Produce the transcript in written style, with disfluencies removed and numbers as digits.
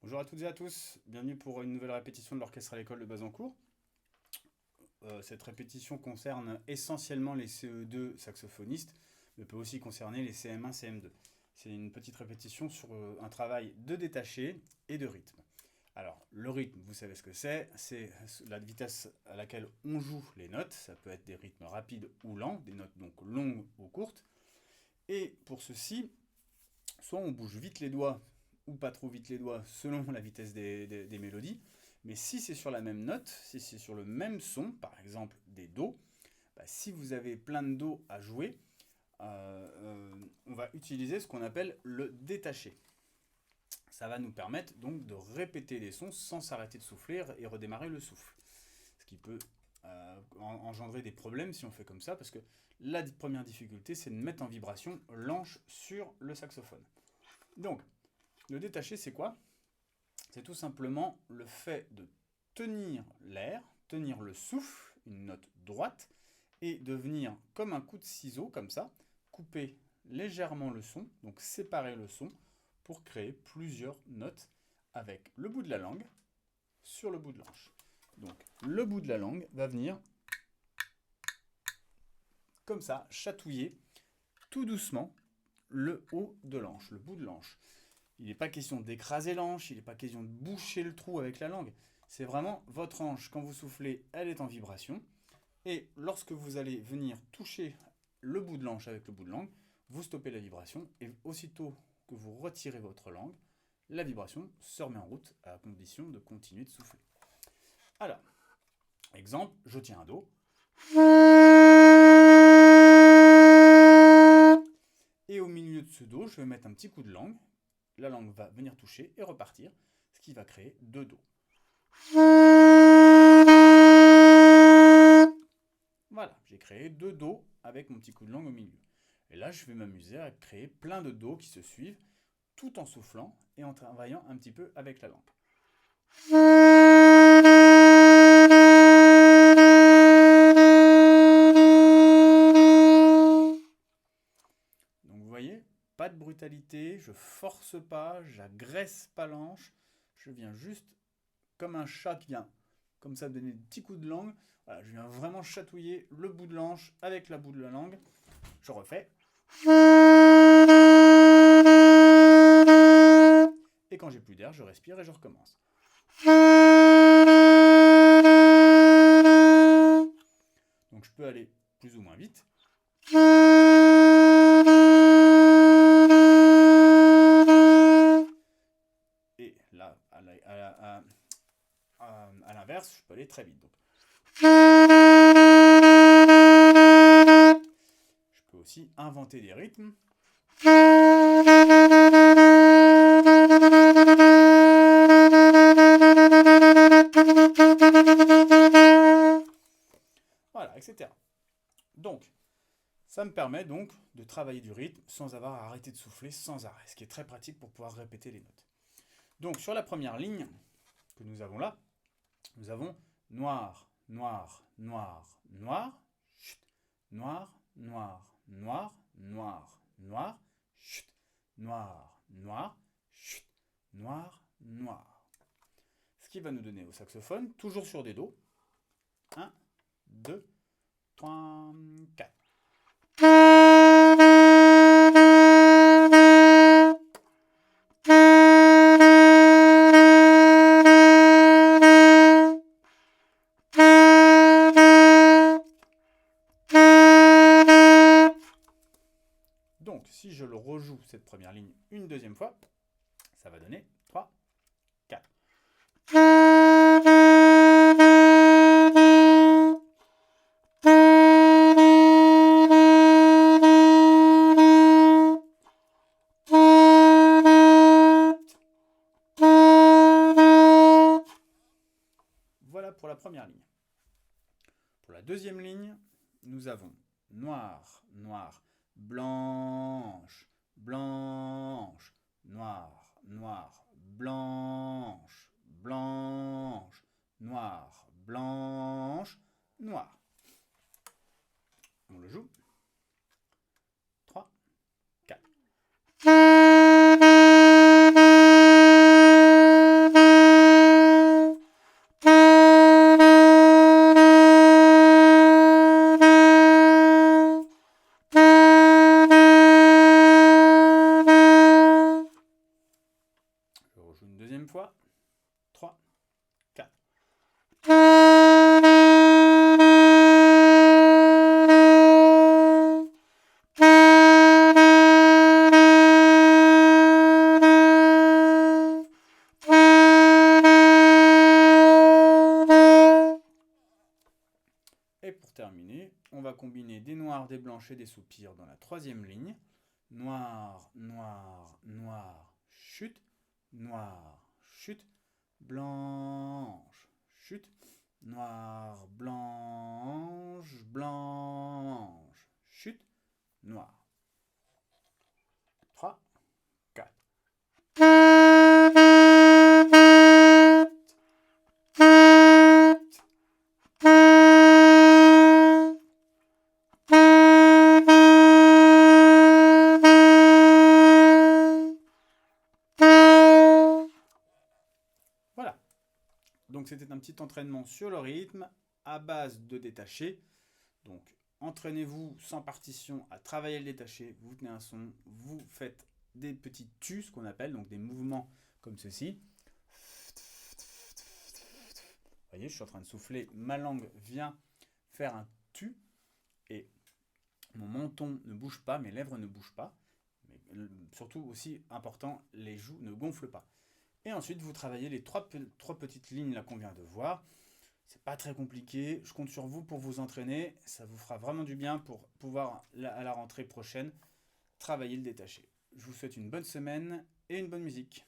Bonjour à toutes et à tous, bienvenue pour une nouvelle répétition de l'orchestre à l'école de Bazancourt. Cette répétition concerne essentiellement les CE2 saxophonistes, mais peut aussi concerner les CM1, CM2. C'est une petite répétition sur un travail de détaché et de rythme. Alors, le rythme, vous savez ce que c'est la vitesse à laquelle on joue les notes. Ça peut être des rythmes rapides ou lents, des notes donc longues ou courtes. Et pour ceci, soit on bouge vite les doigts ou pas trop vite les doigts selon la vitesse des mélodies. Mais si c'est sur la même note, si c'est sur le même son, par exemple des Do, si vous avez plein de Do à jouer, on va utiliser ce qu'on appelle le détaché. Ça va nous permettre donc de répéter les sons sans s'arrêter de souffler et redémarrer le souffle. Ce qui peut engendrer des problèmes si on fait comme ça, parce que la première difficulté, c'est de mettre en vibration l'anche sur le saxophone. Donc, le détaché, c'est quoi? C'est tout simplement le fait de tenir l'air, tenir le souffle, une note droite, et de venir comme un coup de ciseau, comme ça, couper légèrement le son, donc séparer le son, pour créer plusieurs notes avec le bout de la langue sur le bout de l'anche. Donc le bout de la langue va venir comme ça, chatouiller tout doucement le haut de l'anche, le bout de l'anche. Il n'est pas question d'écraser l'anche, il n'est pas question de boucher le trou avec la langue. C'est vraiment votre anche, quand vous soufflez, elle est en vibration. Et lorsque vous allez venir toucher le bout de l'anche avec le bout de langue, vous stoppez la vibration et aussitôt que vous retirez votre langue, la vibration se remet en route à condition de continuer de souffler. Alors, exemple, je tiens un Do. Et au milieu de ce Do, je vais mettre un petit coup de langue. La langue va venir toucher et repartir, ce qui va créer deux Do. Voilà, j'ai créé deux Do avec mon petit coup de langue au milieu. Et là, je vais m'amuser à créer plein de Do qui se suivent, tout en soufflant et en travaillant un petit peu avec la langue. Donc vous voyez, pas de brutalité, je force pas, j'agresse pas l'anche, je viens juste comme un chat qui vient comme ça donner des petits coups de langue. Voilà, je viens vraiment chatouiller le bout de l'anche avec la bout de la langue. Je refais. Et quand j'ai plus d'air, je respire et je recommence. Donc je peux aller plus ou moins vite. Et là, à l'inverse, je peux aller très vite. Donc. Je peux aussi inventer des rythmes. Voilà, etc. Donc, ça me permet donc de travailler du rythme sans avoir à arrêter de souffler sans arrêt, ce qui est très pratique pour pouvoir répéter les notes. Donc, sur la première ligne que nous avons là, nous avons noir, noir, noir, noir, chut, noir, noir, noir, noir, noir, chut, noir, noir, chut, noir, noir. Ce qui va nous donner au saxophone, toujours sur des Do, 1, 2, 3, 4. Donc, si je le rejoue, cette première ligne, une deuxième fois, ça va donner 3, 4. Voilà pour la première ligne. Pour la deuxième ligne, nous avons noir, noir, blanche, blanche, noir, noir, blanche, blanche, noir, blanche, noir. On le joue. 3, 4. Je rejoue une deuxième fois. 3, 4. Et pour terminer, on va combiner des noirs, des blanches et des soupirs dans la troisième ligne. Noir, noir, noir, chute, noir, chute, blanche, chute, noir, blanche, blanche, chute, noir. 3, 4. Voilà. Donc c'était un petit entraînement sur le rythme à base de détaché. Donc entraînez-vous sans partition à travailler le détaché. Vous tenez un son, vous faites des petits tus, ce qu'on appelle, donc des mouvements comme ceci. Vous voyez, je suis en train de souffler, ma langue vient faire un tu et mon menton ne bouge pas, mes lèvres ne bougent pas. Mais surtout aussi important, les joues ne gonflent pas. Et ensuite, vous travaillez les trois petites lignes là qu'on vient de voir. C'est pas très compliqué. Je compte sur vous pour vous entraîner. Ça vous fera vraiment du bien pour pouvoir, à la rentrée prochaine, travailler le détaché. Je vous souhaite une bonne semaine et une bonne musique.